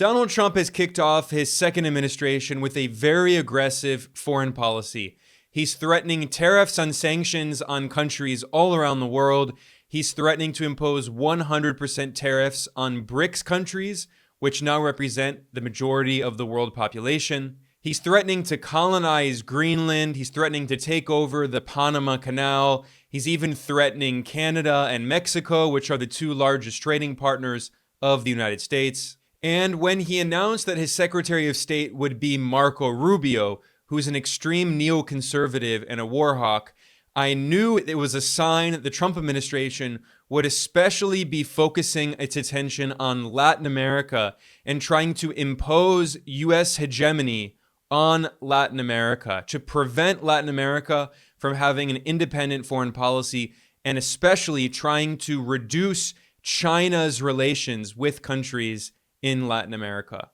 Donald Trump has kicked off his second administration with a very aggressive foreign policy. He's threatening tariffs and sanctions on countries all around the world. He's threatening to impose 100% tariffs on BRICS countries, which now represent the majority of the world population. He's threatening to colonize Greenland. He's threatening to take over the Panama Canal. He's even threatening Canada and Mexico, which are the two largest trading partners of the United States. And when he announced that his Secretary of State would be Marco Rubio, who's an extreme neoconservative and a war hawk, I knew it was a sign that the Trump administration would especially be focusing its attention on Latin America and trying to impose U.S. hegemony on Latin America to prevent Latin America from having an independent foreign policy, and especially trying to reduce China's relations with countries in Latin America.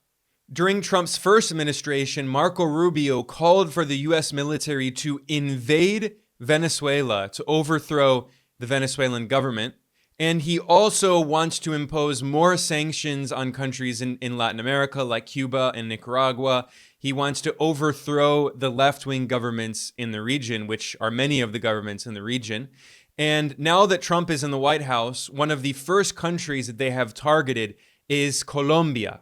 During Trump's first administration, Marco Rubio called for the U.S. military to invade Venezuela to overthrow the Venezuelan government. And he also wants to impose more sanctions on countries in Latin America like Cuba and Nicaragua. He wants to overthrow the left-wing governments in the region, which are many of the governments in the region. And now that Trump is in the White House, one of the first countries that they have targeted is Colombia.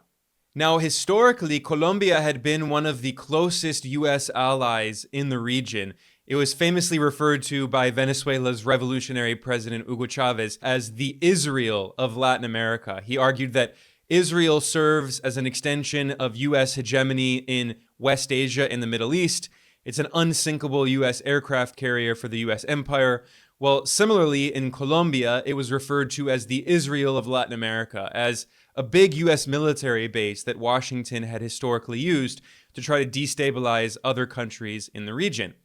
Now, historically, Colombia had been one of the closest U.S. allies in the region. It was famously referred to by Venezuela's revolutionary president Hugo Chavez as the Israel of Latin America. He argued that Israel serves as an extension of U.S. hegemony in West Asia and the Middle East. It's an unsinkable U.S. aircraft carrier for the U.S. empire. Well, similarly, in Colombia, it was referred to as the Israel of Latin America, as a big U.S. military base that Washington had historically used to try to destabilize other countries in the region.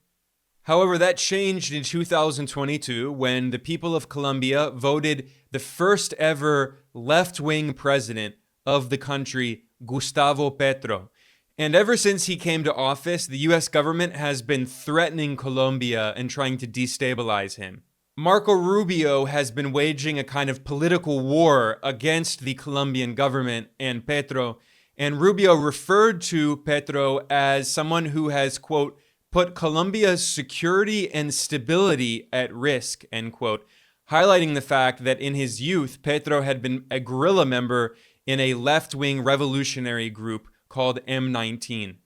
However, that changed in 2022 when the people of Colombia voted the first ever left-wing president of the country, Gustavo Petro. And ever since he came to office, the U.S. government has been threatening Colombia and trying to destabilize him. Marco Rubio has been waging a kind of political war against the Colombian government and Petro, and Rubio referred to Petro as someone who has, quote, put Colombia's security and stability at risk, end quote, highlighting the fact that in his youth, Petro had been a guerrilla member in a left-wing revolutionary group called M19.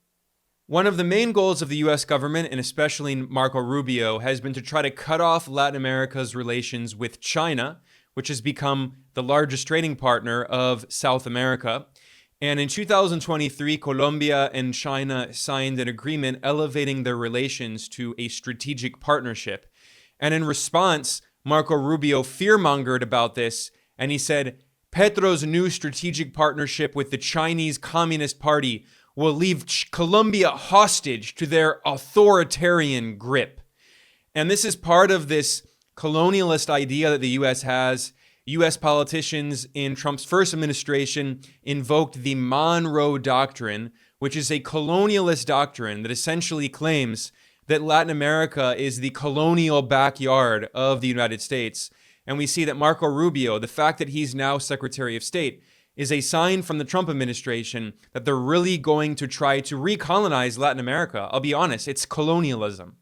One of the main goals of the U.S. government, and especially Marco Rubio, has been to try to cut off Latin America's relations with China, which has become the largest trading partner of South America. And in 2023, Colombia and China signed an agreement elevating their relations to a strategic partnership. And in response, Marco Rubio fearmongered about this, and he said, Petro's new strategic partnership with the Chinese Communist Party will leave Colombia hostage to their authoritarian grip. And this is part of this colonialist idea that the U.S. has. U.S. politicians in Trump's first administration invoked the Monroe Doctrine, which is a colonialist doctrine that essentially claims that Latin America is the colonial backyard of the United States. And we see that Marco Rubio, the fact that he's now Secretary of State, is a sign from the Trump administration that they're really going to try to recolonize Latin America. I'll be honest, it's colonialism.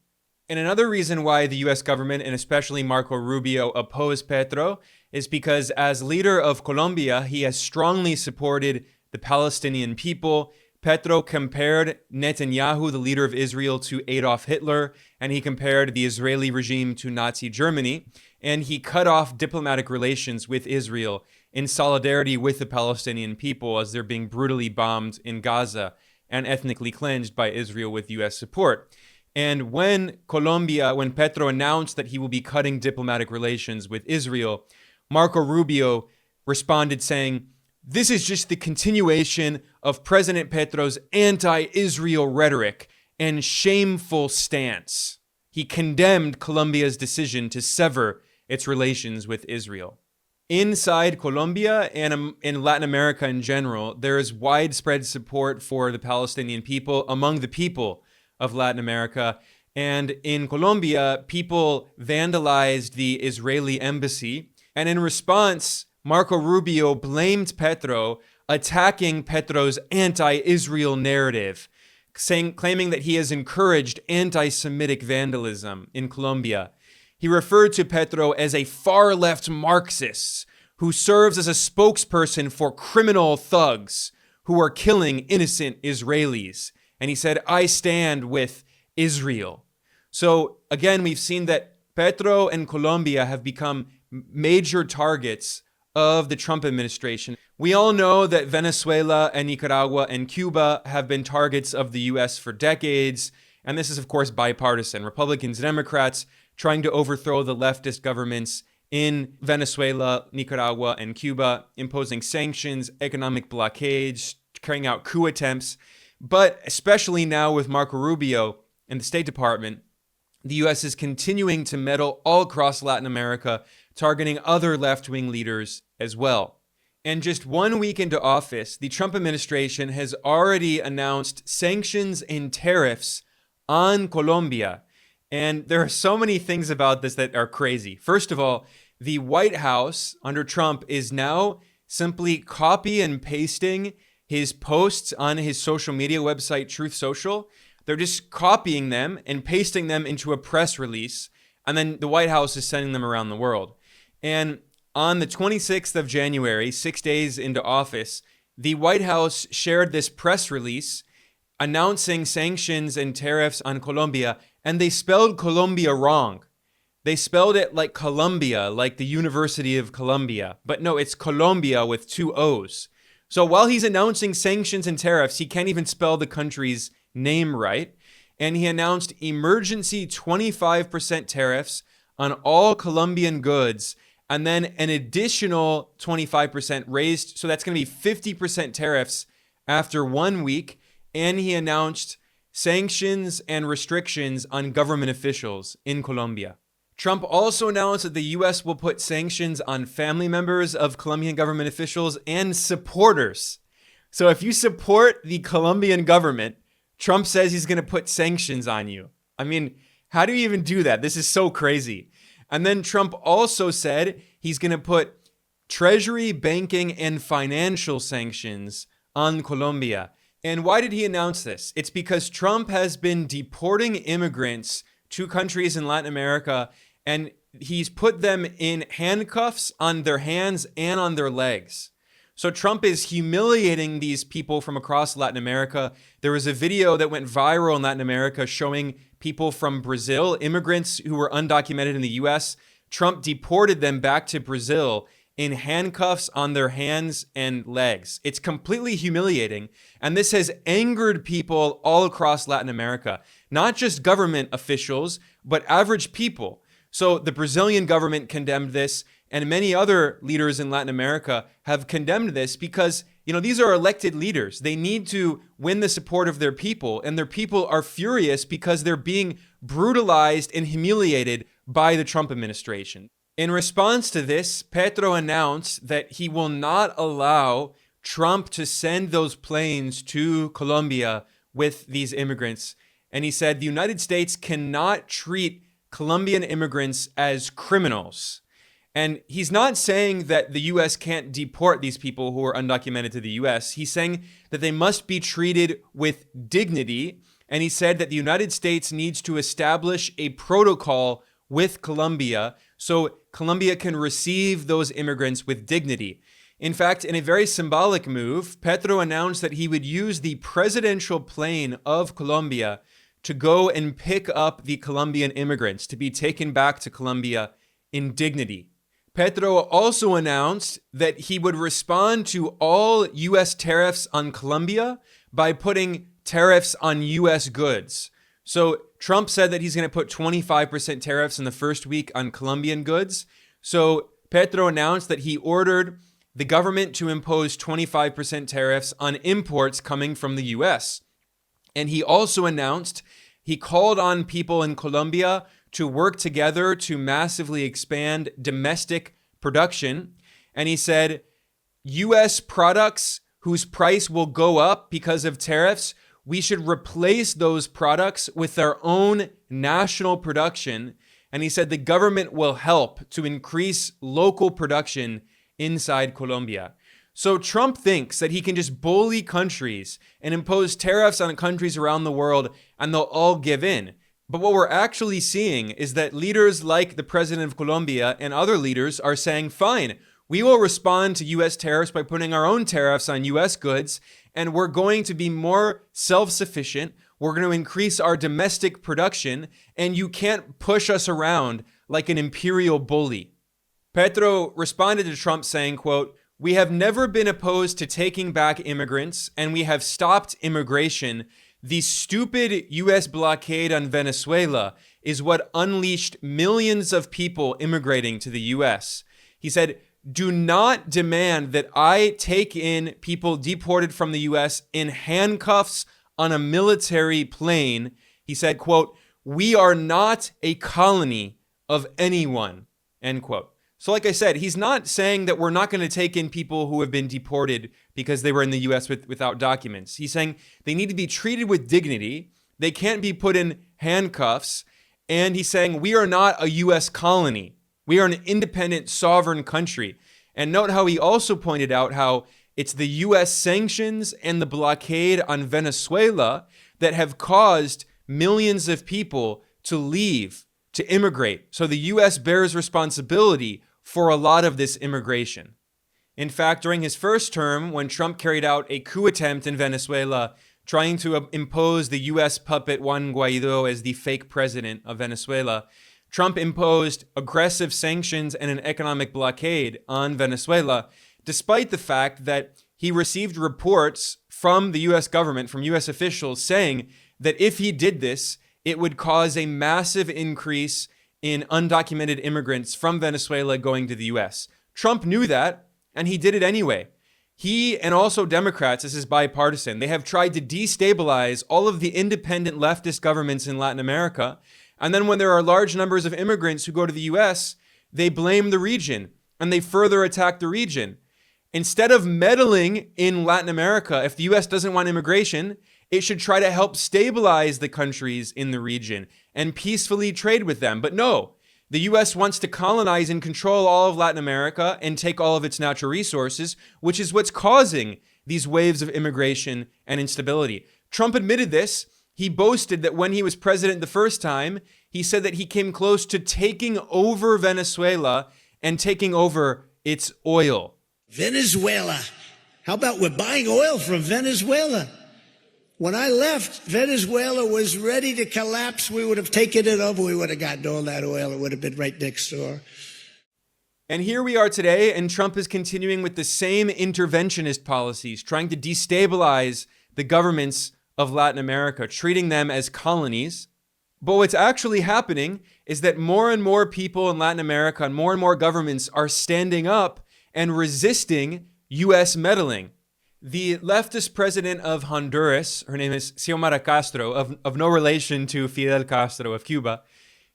And another reason why the U.S. government, and especially Marco Rubio, oppose Petro is because as leader of Colombia, he has strongly supported the Palestinian people. Petro compared Netanyahu, the leader of Israel, to Adolf Hitler, and he compared the Israeli regime to Nazi Germany, and he cut off diplomatic relations with Israel in solidarity with the Palestinian people as they're being brutally bombed in Gaza and ethnically cleansed by Israel with U.S. support. And when Petro announced that he will be cutting diplomatic relations with Israel, Marco Rubio responded saying, this is just the continuation of President Petro's anti-Israel rhetoric and shameful stance. He condemned Colombia's decision to sever its relations with Israel. Inside Colombia and in Latin America in general, there is widespread support for the Palestinian people among the people of Latin America. And in Colombia, people vandalized the Israeli embassy. And in response, Marco Rubio blamed Petro attacking Petro's anti-Israel narrative, claiming that he has encouraged anti-Semitic vandalism in Colombia. He referred to Petro as a far-left Marxist who serves as a spokesperson for criminal thugs who are killing innocent Israelis. And he said, "I stand with Israel." So again, we've seen that Petro and Colombia have become major targets of the Trump administration. We all know that Venezuela and Nicaragua and Cuba have been targets of the US for decades. And this is, of course, bipartisan. Republicans, Democrats trying to overthrow the leftist governments in Venezuela, Nicaragua, and Cuba, imposing sanctions, economic blockades, carrying out coup attempts. But especially now with Marco Rubio and the State Department, the US is continuing to meddle all across Latin America, targeting other left-wing leaders as well. And just 1 week into office, the Trump administration has already announced sanctions and tariffs on Colombia. And there are so many things about this that are crazy. First of all, the White House under Trump is now simply copy and pasting his posts on his social media website, Truth Social. They're just copying them and pasting them into a press release. And then the White House is sending them around the world. And on the 26th of January, 6 days into office, the White House shared this press release announcing sanctions and tariffs on Colombia, and they spelled Colombia wrong. They spelled it like Columbia, like the University of Columbia. But no, it's Colombia with 2 O's. So while he's announcing sanctions and tariffs, he can't even spell the country's name right. And he announced emergency 25% tariffs on all Colombian goods, and then an additional 25% raised. So that's going to be 50% tariffs after 1 week. And he announced sanctions and restrictions on government officials in Colombia. Trump also announced that the U.S. will put sanctions on family members of Colombian government officials and supporters. So if you support the Colombian government, Trump says he's going to put sanctions on you. I mean, how do you even do that? This is so crazy. And then Trump also said he's going to put treasury, banking, and financial sanctions on Colombia. And why did he announce this? It's because Trump has been deporting immigrants to countries in Latin America, and he's put them in handcuffs on their hands and on their legs. So Trump is humiliating these people from across Latin America. There was a video that went viral in Latin America showing people from Brazil, immigrants who were undocumented in the US. Trump deported them back to Brazil in handcuffs on their hands and legs. It's completely humiliating. And this has angered people all across Latin America, not just government officials, but average people. So the Brazilian government condemned this, and many other leaders in Latin America have condemned this because, these are elected leaders. They need to win the support of their people, and their people are furious because they're being brutalized and humiliated by the Trump administration. In response to this, Petro announced that he will not allow Trump to send those planes to Colombia with these immigrants. And he said the United States cannot treat Colombian immigrants as criminals. And he's not saying that the U.S. can't deport these people who are undocumented to the U.S. He's saying that they must be treated with dignity. And he said that the United States needs to establish a protocol with Colombia so Colombia can receive those immigrants with dignity. In fact, in a very symbolic move, Petro announced that he would use the presidential plane of Colombia to go and pick up the Colombian immigrants to be taken back to Colombia in dignity. Petro also announced that he would respond to all U.S. tariffs on Colombia by putting tariffs on U.S. goods. So Trump said that he's going to put 25% tariffs in the first week on Colombian goods. So Petro announced that he ordered the government to impose 25% tariffs on imports coming from the U.S. And he also announced he called on people in Colombia to work together to massively expand domestic production. And he said, U.S. products whose price will go up because of tariffs, we should replace those products with our own national production. And he said the government will help to increase local production inside Colombia. So Trump thinks that he can just bully countries and impose tariffs on countries around the world and they'll all give in. But what we're actually seeing is that leaders like the president of Colombia and other leaders are saying, fine, we will respond to US tariffs by putting our own tariffs on US goods, and we're going to be more self-sufficient. We're going to increase our domestic production, and you can't push us around like an imperial bully. Petro responded to Trump saying, quote, "We have never been opposed to taking back immigrants, and we have stopped immigration. The stupid US blockade on Venezuela is what unleashed millions of people immigrating to the US." He said, "Do not demand that I take in people deported from the US in handcuffs on a military plane." He said, quote, "We are not a colony of anyone," end quote. So like I said, he's not saying that we're not going to take in people who have been deported because they were in the US without documents. He's saying they need to be treated with dignity. They can't be put in handcuffs. And he's saying we are not a US colony. We are an independent, sovereign country. And note how he also pointed out how it's the US sanctions and the blockade on Venezuela that have caused millions of people to leave, to immigrate. So the US bears responsibility for a lot of this immigration. In fact, during his first term, when Trump carried out a coup attempt in Venezuela, trying to impose the US puppet Juan Guaido as the fake president of Venezuela, Trump imposed aggressive sanctions and an economic blockade on Venezuela, despite the fact that he received reports from the US government, from US officials, saying that if he did this, it would cause a massive increase in undocumented immigrants from Venezuela going to the US. Trump knew that, and he did it anyway. He and also Democrats, this is bipartisan, they have tried to destabilize all of the independent leftist governments in Latin America. And then when there are large numbers of immigrants who go to the US, they blame the region and they further attack the region. Instead of meddling in Latin America, if the US doesn't want immigration, it should try to help stabilize the countries in the region and peacefully trade with them. But no, the US wants to colonize and control all of Latin America and take all of its natural resources, which is what's causing these waves of immigration and instability. Trump admitted this. He boasted that when he was president the first time, he said that he came close to taking over Venezuela and taking over its oil. Venezuela. How about we're buying oil from Venezuela? When I left, Venezuela was ready to collapse. We would have taken it over. We would have gotten all that oil. It would have been right next door. And here we are today, and Trump is continuing with the same interventionist policies, trying to destabilize the governments of Latin America, treating them as colonies. But what's actually happening is that more and more people in Latin America and more governments are standing up and resisting US meddling. The leftist president of Honduras, her name is Xiomara Castro, of no relation to Fidel Castro of Cuba,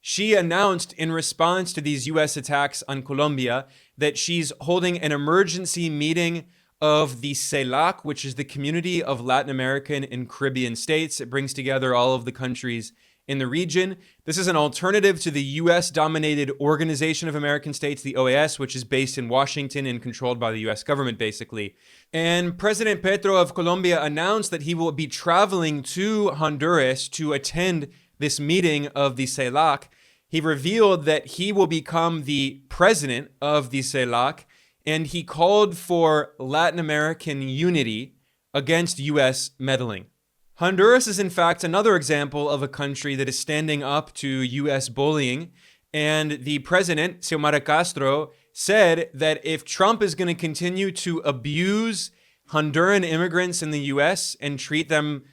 she announced in response to these US attacks on Colombia that she's holding an emergency meeting of the CELAC, which is the Community of Latin American and Caribbean States. It brings together all of the countries in the region. This is an alternative to the US-dominated Organization of American States, the OAS, which is based in Washington and controlled by the US government, basically. And President Petro of Colombia announced that he will be traveling to Honduras to attend this meeting of the CELAC. He revealed that he will become the president of the CELAC, and he called for Latin American unity against US meddling. Honduras is in fact another example of a country that is standing up to US bullying, and the president, Xiomara Castro, said that if Trump is going to continue to abuse Honduran immigrants in the US and treat them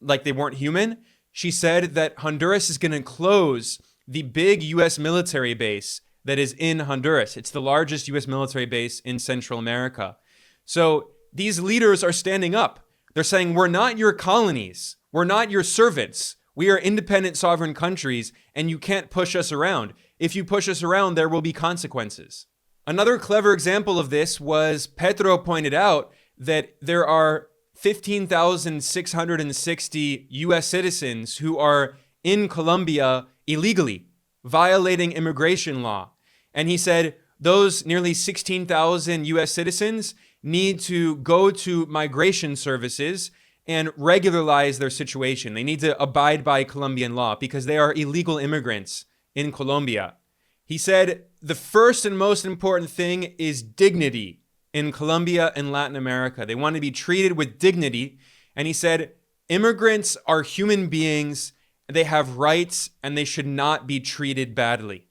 like they weren't human, she said that Honduras is going to close the big US military base that is in Honduras. It's the largest US military base in Central America. So these leaders are standing up. They're saying, we're not your colonies. We're not your servants. We are independent sovereign countries, and you can't push us around. If you push us around, there will be consequences. Another clever example of this was Petro pointed out that there are 15,660 US citizens who are in Colombia illegally, violating immigration law. And he said those nearly 16,000 US citizens need to go to migration services and regularize their situation. They need to abide by Colombian law because they are illegal immigrants in Colombia. He said the first and most important thing is dignity in Colombia and Latin America. They want to be treated with dignity. And he said immigrants are human beings, they have rights, and they should not be treated badly.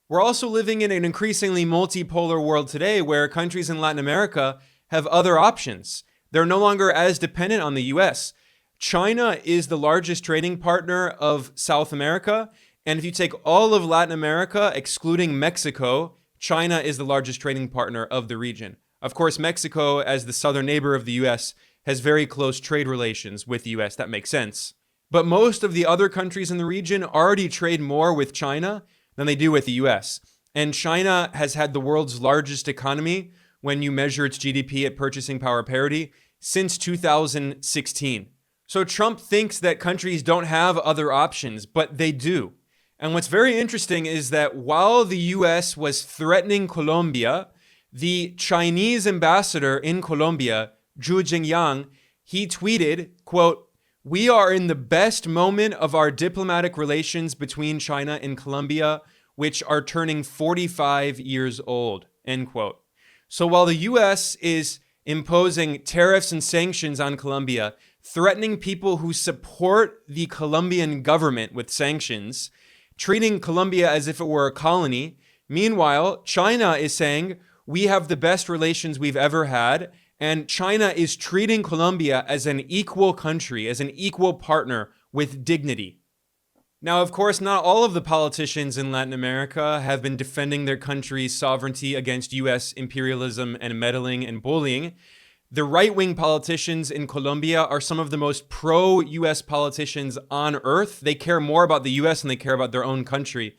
We're also living in an increasingly multipolar world today where countries in Latin America have other options. They're no longer as dependent on the US. China is the largest trading partner of South America. And if you take all of Latin America, excluding Mexico, China is the largest trading partner of the region. Of course, Mexico, as the southern neighbor of the US, has very close trade relations with the US. That makes sense. But most of the other countries in the region already trade more with China than they do with the US. And China has had the world's largest economy when you measure its GDP at purchasing power parity since 2016. So Trump thinks that countries don't have other options, but they do. And what's very interesting is that while the US was threatening Colombia, the Chinese ambassador in Colombia, Zhu Jingyang, he tweeted, quote, "We are in the best moment of our diplomatic relations between China and Colombia, which are turning 45 years old," end quote. So while the US is imposing tariffs and sanctions on Colombia, threatening people who support the Colombian government with sanctions, treating Colombia as if it were a colony, meanwhile, China is saying, we have the best relations we've ever had, and China is treating Colombia as an equal country, as an equal partner with dignity. Now, of course, not all of the politicians in Latin America have been defending their country's sovereignty against US imperialism and meddling and bullying. The right-wing politicians in Colombia are some of the most pro-US politicians on earth. They care more about the US than they care about their own country.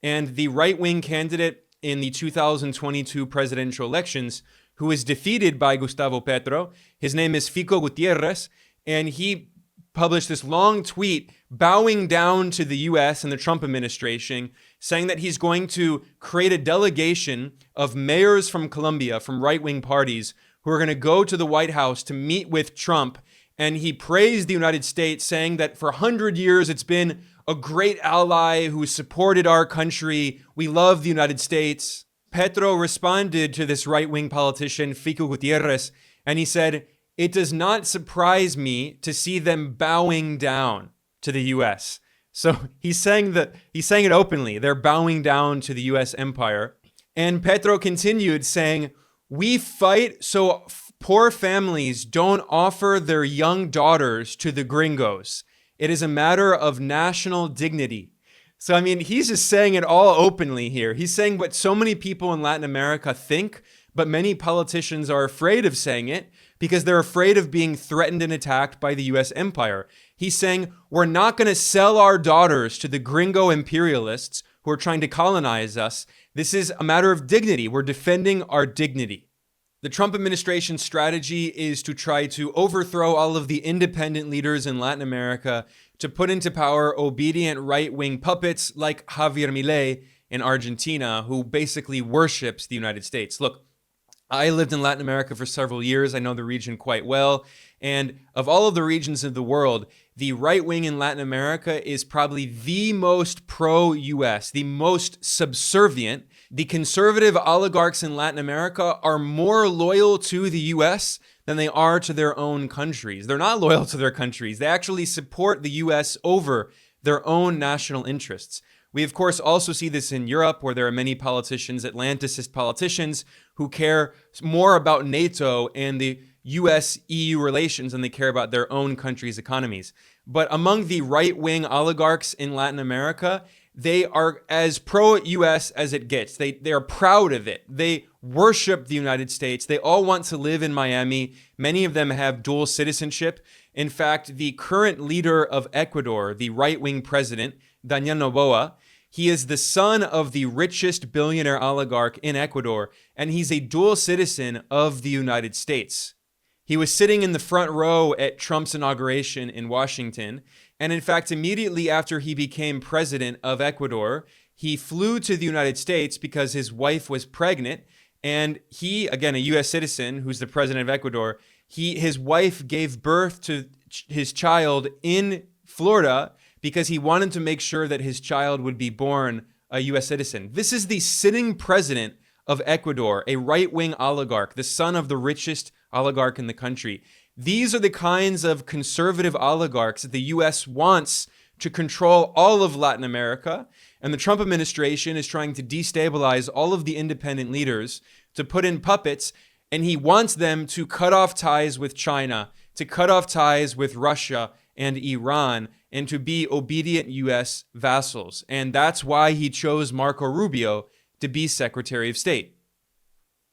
And the right-wing candidate in the 2022 presidential elections, who was defeated by Gustavo Petro, his name is Fico Gutierrez, and he published this long tweet bowing down to the US and the Trump administration, saying that he's going to create a delegation of mayors from Colombia, from right-wing parties, who are going to go to the White House to meet with Trump. And he praised the United States, saying that for 100 years it's been a great ally who supported our country. We love the United States. Petro responded to this right-wing politician, Fico Gutierrez, and he said, "It does not surprise me to see them bowing down to the US." So he's saying it openly. They're bowing down to the US empire. And Petro continued saying, "We fight so poor families don't offer their young daughters to the gringos. It is a matter of national dignity." So, I mean, he's just saying it all openly here. He's saying what so many people in Latin America think, but many politicians are afraid of saying it because they're afraid of being threatened and attacked by the US empire. He's saying, we're not going to sell our daughters to the gringo imperialists who are trying to colonize us. This is a matter of dignity. We're defending our dignity. The Trump administration's strategy is to try to overthrow all of the independent leaders in Latin America, to put into power obedient right-wing puppets like Javier Milei in Argentina, who basically worships the United States. Look, I lived in Latin America for several years. I know the region quite well. And of all of the regions of the world, the right wing in Latin America is probably the most pro-US, the most subservient. The conservative oligarchs in Latin America are more loyal to the US than they are to their own countries. They're not loyal to their countries. They actually support the US over their own national interests. We, of course, also see this in Europe, where there are many politicians, Atlanticist politicians, who care more about NATO and the US-EU relations than they care about their own country's economies. But among the right-wing oligarchs in Latin America, they are as pro-US as it gets. They are proud of it. They worship the United States. They all want to live in Miami. Many of them have dual citizenship. In fact, the current leader of Ecuador, the right-wing president, Daniel Noboa, he is the son of the richest billionaire oligarch in Ecuador, and he's a dual citizen of the United States. He was sitting in the front row at Trump's inauguration in Washington, and in fact, immediately after he became president of Ecuador, he flew to the United States because his wife was pregnant, And he, again, a U.S. citizen who's the president of Ecuador, his wife gave birth to his child in Florida because he wanted to make sure that his child would be born a U.S. citizen. This is the sitting president of Ecuador, a right-wing oligarch, the son of the richest oligarch in the country. These are the kinds of conservative oligarchs that the U.S. wants to control all of Latin America. And the Trump administration is trying to destabilize all of the independent leaders, to put in puppets, and he wants them to cut off ties with China, to cut off ties with Russia and Iran, and to be obedient U.S. vassals. And that's why he chose Marco Rubio to be Secretary of State.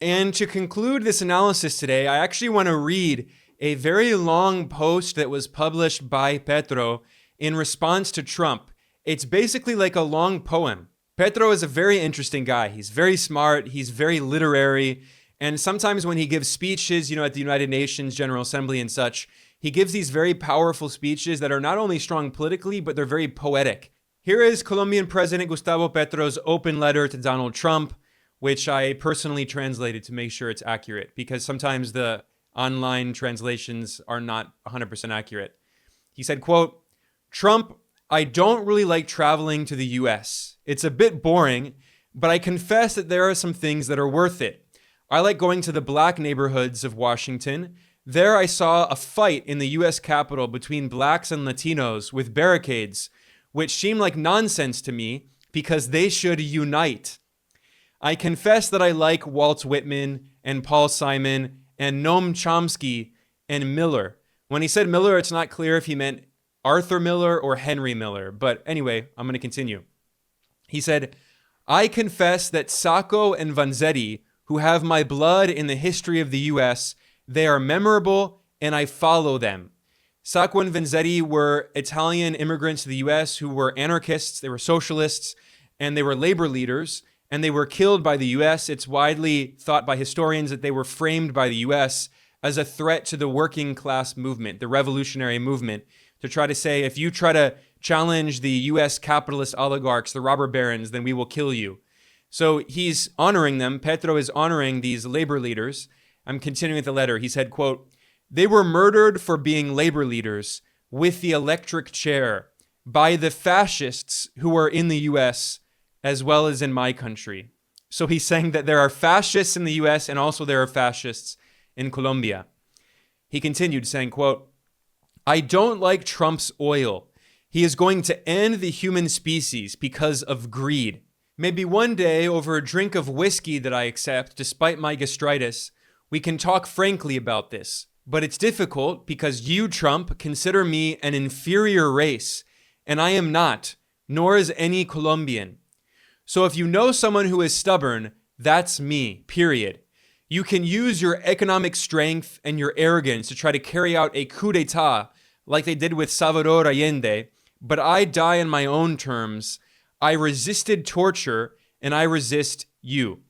And to conclude this analysis today, I actually want to read a very long post that was published by Petro in response to Trump. It's basically like a long poem. Petro is a very interesting guy. He's very smart. He's very literary. And sometimes when he gives speeches, at the United Nations General Assembly and such, he gives these very powerful speeches that are not only strong politically, but they're very poetic. Here is Colombian President Gustavo Petro's open letter to Donald Trump, which I personally translated to make sure it's accurate, because sometimes the online translations are not 100% accurate. He said, quote, "Trump, I don't really like traveling to the US. It's a bit boring, but I confess that there are some things that are worth it. I like going to the black neighborhoods of Washington. There I saw a fight in the US Capitol between blacks and Latinos with barricades, which seemed like nonsense to me because they should unite. I confess that I like Walt Whitman and Paul Simon and Noam Chomsky and Miller." When he said Miller, it's not clear if he meant Arthur Miller or Henry Miller. But anyway, I'm going to continue. He said, "I confess that Sacco and Vanzetti, who have my blood in the history of the U.S., they are memorable and I follow them. Sacco and Vanzetti were Italian immigrants to the U.S. who were anarchists, they were socialists, and they were labor leaders, and they were killed by the U.S. It's widely thought by historians that they were framed by the U.S. as a threat to the working class movement, the revolutionary movement, to try to say, if you try to challenge the U.S. capitalist oligarchs, the robber barons, then we will kill you. So he's honoring them. Petro is honoring these labor leaders. I'm continuing with the letter. He said, quote, "They were murdered for being labor leaders with the electric chair by the fascists who are in the U.S. as well as in my country." So he's saying that there are fascists in the U.S. and also there are fascists in Colombia. He continued saying, quote, "I don't like Trump's oil. He is going to end the human species because of greed. Maybe one day over a drink of whiskey that I accept despite my gastritis, we can talk frankly about this. But it's difficult because you, Trump, consider me an inferior race, and I am not, nor is any Colombian. So if you know someone who is stubborn, that's me, period. You can use your economic strength and your arrogance to try to carry out a coup d'etat like they did with Salvador Allende, but I die on my own terms. I resisted torture, and I resist you."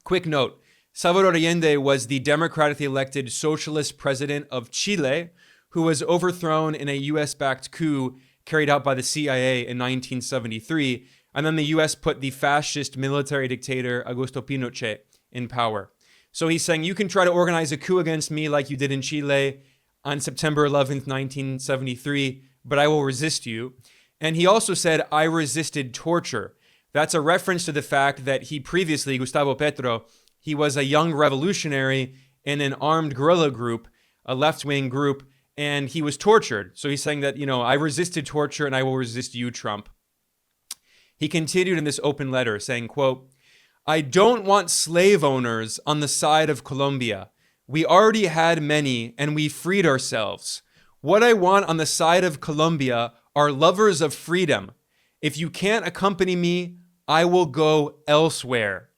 Quick note, Salvador Allende was the democratically elected socialist president of Chile, who was overthrown in a US-backed coup carried out by the CIA in 1973, and then the US put the fascist military dictator Augusto Pinochet in power. So he's saying, you can try to organize a coup against me like you did in Chile on September 11th, 1973, but I will resist you. And he also said, I resisted torture. That's a reference to the fact that he previously, Gustavo Petro, he was a young revolutionary in an armed guerrilla group, a left-wing group, and he was tortured. So he's saying that, I resisted torture and I will resist you, Trump. He continued in this open letter saying, quote, "I don't want slave owners on the side of Colombia. We already had many and we freed ourselves. What I want on the side of Colombia are lovers of freedom. If you can't accompany me, I will go elsewhere."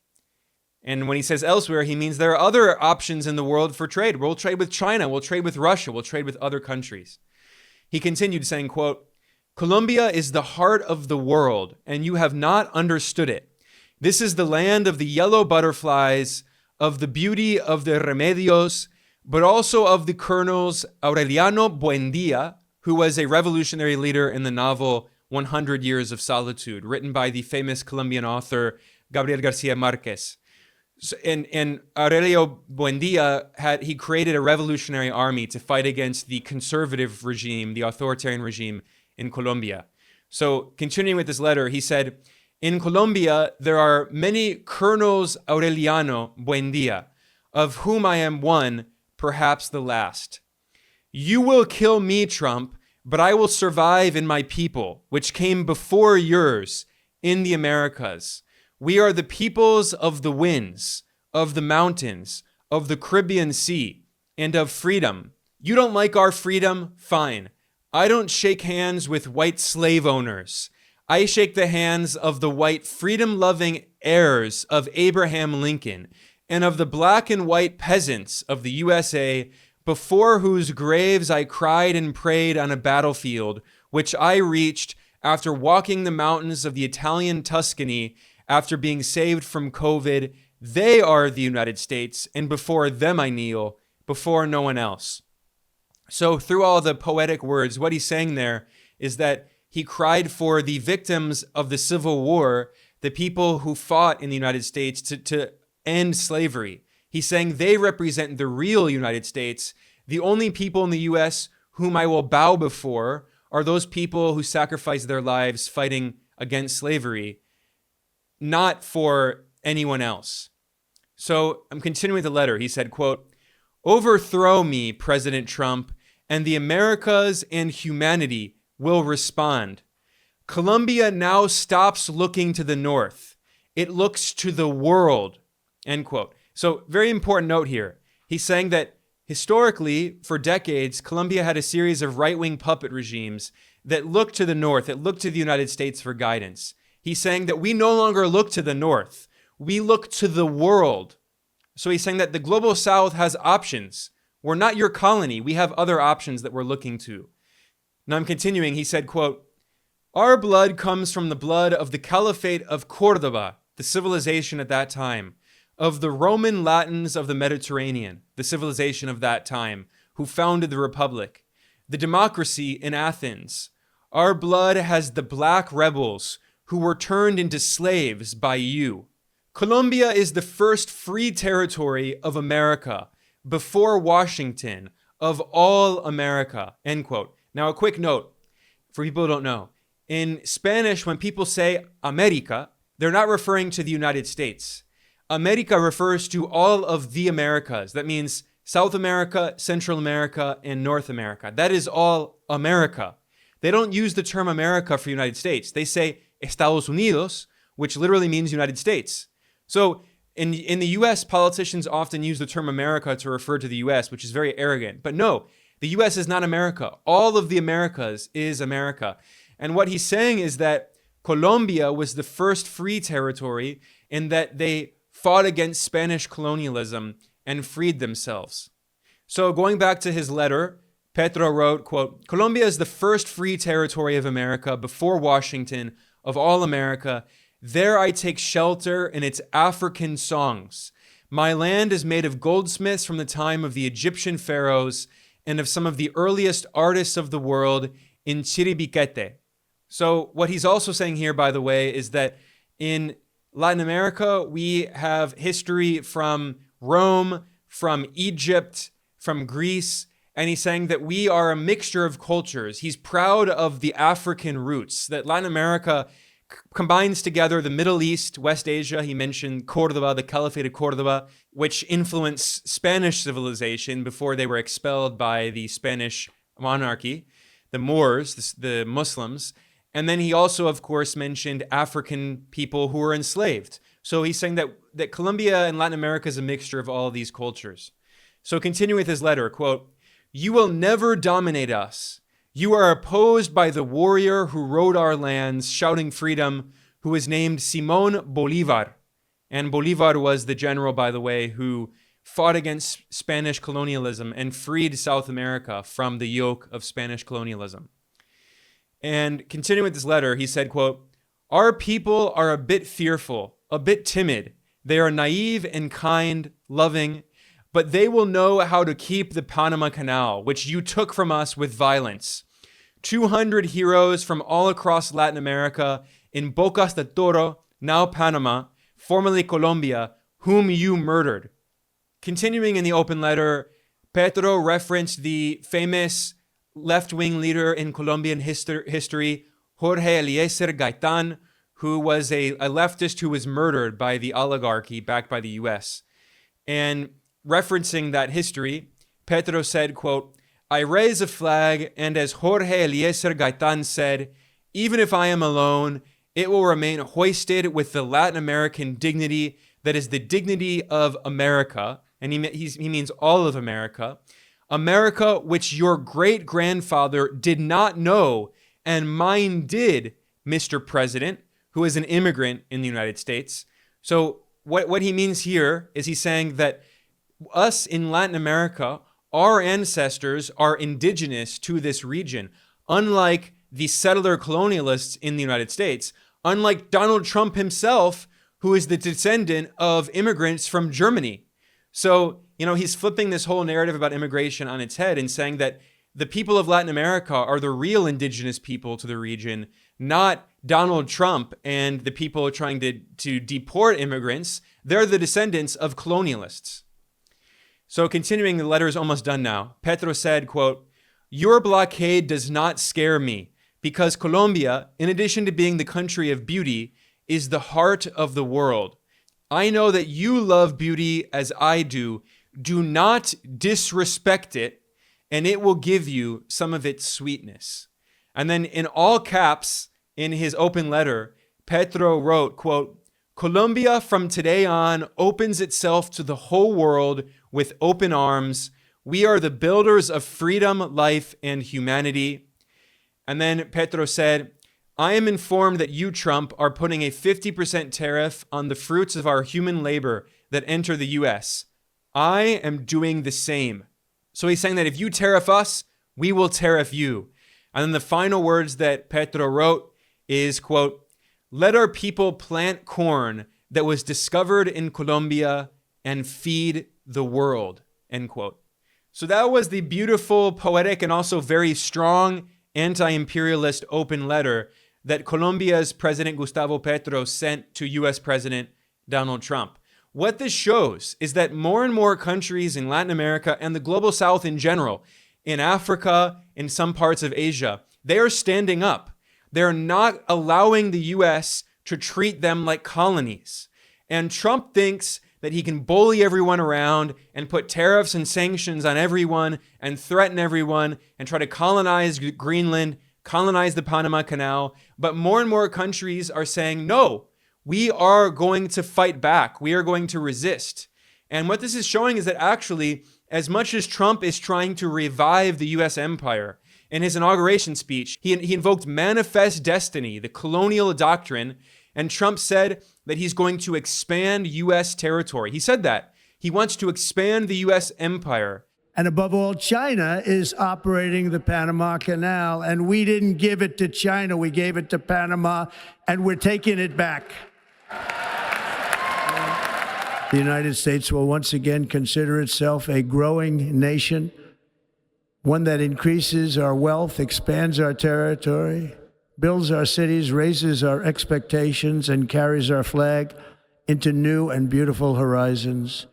And when he says elsewhere, he means there are other options in the world for trade. We'll trade with China, we'll trade with Russia, we'll trade with other countries. He continued saying, quote, "Colombia is the heart of the world, and you have not understood it. This is the land of the yellow butterflies, of the beauty of the remedios, but also of the colonels Aureliano Buendia, who was a revolutionary leader in the novel 100 Years of Solitude, written by the famous Colombian author Gabriel Garcia Marquez. And Aurelio Buendia he created a revolutionary army to fight against the conservative regime, the authoritarian regime in Colombia. So continuing with this letter, he said, in Colombia, there are many Colonels Aureliano Buendia, of whom I am one, perhaps the last. You will kill me, Trump, but I will survive in my people, which came before yours in the Americas. We are the peoples of the winds, of the mountains, of the Caribbean Sea, and of freedom. You don't like our freedom? Fine. I don't shake hands with white slave owners. I shake the hands of the white freedom-loving heirs of Abraham Lincoln and of the black and white peasants of the USA, before whose graves I cried and prayed on a battlefield, which I reached after walking the mountains of the Italian Tuscany after being saved from COVID. They are the United States, and before them I kneel, before no one else. So through all the poetic words, what he's saying there is that he cried for the victims of the Civil War, the people who fought in the United States to end slavery. He's saying they represent the real United States. The only people in the U.S. whom I will bow before are those people who sacrificed their lives fighting against slavery, not for anyone else. So I'm continuing the letter. He said, quote, overthrow me, President Trump, and the Americas and humanity will respond. Colombia now stops looking to the north. It looks to the world, end quote. So very important note here. He's saying that historically, for decades, Colombia had a series of right-wing puppet regimes that looked to the north, that looked to the United States for guidance. He's saying that we no longer look to the north. We look to the world. So he's saying that the global south has options. We're not your colony. We have other options that we're looking to. Now I'm continuing. He said, quote, our blood comes from the blood of the Caliphate of Cordoba, the civilization at that time, of the Roman Latins of the Mediterranean, the civilization of that time, who founded the Republic, the democracy in Athens. Our blood has the black rebels who were turned into slaves by you. Colombia is the first free territory of America, before Washington, of all America, end quote. Now, a quick note for people who don't know. In Spanish, when people say America, they're not referring to the United States. America refers to all of the Americas. That means South America, Central America, and North America. That is all America. They don't use the term America for United States. They say Estados Unidos, which literally means United States. So in the US, politicians often use the term America to refer to the US, which is very arrogant. But no, the US is not America. All of the Americas is America. And what he's saying is that Colombia was the first free territory and that they fought against Spanish colonialism and freed themselves. So going back to his letter, Petro wrote, quote, Colombia is the first free territory of America before Washington, of all America. There I take shelter in its African songs. My land is made of goldsmiths from the time of the Egyptian pharaohs and of some of the earliest artists of the world in Chiribiquete. So what he's also saying here, by the way, is that in Latin America, we have history from Rome, from Egypt, from Greece, and he's saying that we are a mixture of cultures. He's proud of the African roots, that Latin America combines together the Middle East, West Asia. He mentioned Cordoba, the Caliphate of Cordoba, which influenced Spanish civilization before they were expelled by the Spanish monarchy, the Moors, the Muslims. And then he also, of course, mentioned African people who were enslaved. So he's saying that Colombia and Latin America is a mixture of all of these cultures. So continue with his letter, quote, you will never dominate us. You are opposed by the warrior who rode our lands, shouting freedom, who is named Simon Bolivar. And Bolivar was the general, by the way, who fought against Spanish colonialism and freed South America from the yoke of Spanish colonialism. And continuing with this letter, he said, quote, our people are a bit fearful, a bit timid. They are naive and kind, loving, but they will know how to keep the Panama Canal, which you took from us with violence. 200 heroes from all across Latin America in Bocas de Toro, now Panama, formerly Colombia, whom you murdered. Continuing in the open letter, Petro referenced the famous left-wing leader in Colombian history, Jorge Eliezer Gaitan, who was a leftist who was murdered by the oligarchy backed by the US. And referencing that history, Petro said, quote, "I raise a flag, and as Jorge Eliezer Gaitan said, even if I am alone, it will remain hoisted with the Latin American dignity that is the dignity of America." And he means all of America. America, which your great-grandfather did not know, and mine did, Mr. President, who is an immigrant in the United States. So what he means here is he's saying that us in Latin America, our ancestors are indigenous to this region, unlike the settler colonialists in the United States, unlike Donald Trump himself, who is the descendant of immigrants from Germany. So, he's flipping this whole narrative about immigration on its head and saying that the people of Latin America are the real indigenous people to the region, not Donald Trump and the people trying to deport immigrants. They're the descendants of colonialists. So continuing, the letter is almost done now. Petro said, quote, "Your blockade does not scare me because Colombia, in addition to being the country of beauty, is the heart of the world. I know that you love beauty as I do. Do not disrespect it, and it will give you some of its sweetness." And then in all caps in his open letter, Petro wrote, quote, "Colombia from today on opens itself to the whole world with open arms. We are the builders of freedom, life, and humanity." And then Petro said, "I am informed that you, Trump, are putting a 50% tariff on the fruits of our human labor that enter the US. I am doing the same." So he's saying that if you tariff us, we will tariff you. And then the final words that Petro wrote is, quote, "Let our people plant corn that was discovered in Colombia and feed the world," end quote. So that was the beautiful, poetic, and also very strong anti-imperialist open letter that Colombia's President Gustavo Petro sent to US President Donald Trump. What this shows is that more and more countries in Latin America and the global South in general, in Africa, in some parts of Asia, they are standing up. They're not allowing the US to treat them like colonies. And Trump thinks that he can bully everyone around and put tariffs and sanctions on everyone and threaten everyone and try to colonize Greenland, colonize the Panama Canal. But more and more countries are saying, no, we are going to fight back. We are going to resist. And what this is showing is that actually, as much as Trump is trying to revive the US empire, in his inauguration speech, he invoked manifest destiny, the colonial doctrine, and Trump said that he's going to expand US territory. He said that. He wants to expand the US empire. And above all, China is operating the Panama Canal, and we didn't give it to China. We gave it to Panama, and we're taking it back. The United States will once again consider itself a growing nation, one that increases our wealth, expands our territory, builds our cities, raises our expectations, and carries our flag into new and beautiful horizons.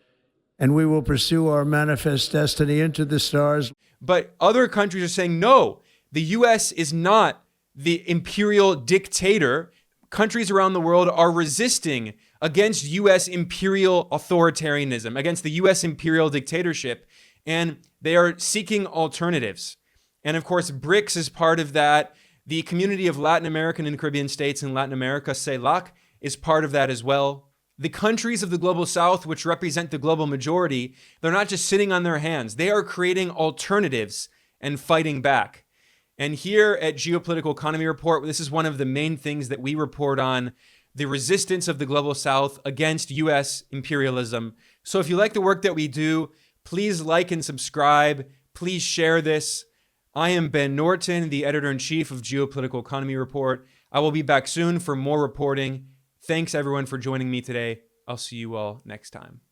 And we will pursue our manifest destiny into the stars. But other countries are saying, no, the US is not the imperial dictator. Countries around the world are resisting against US imperial authoritarianism, against the US imperial dictatorship, and they are seeking alternatives. And of course, BRICS is part of that. The community of Latin American and Caribbean states in Latin America, CELAC, is part of that as well. The countries of the global South, which represent the global majority, they're not just sitting on their hands. They are creating alternatives and fighting back. And here at Geopolitical Economy Report, this is one of the main things that we report on, the resistance of the global South against US imperialism. So if you like the work that we do, please like and subscribe. Please share this. I am Ben Norton, the editor-in-chief of Geopolitical Economy Report. I will be back soon for more reporting. Thanks everyone for joining me today. I'll see you all next time.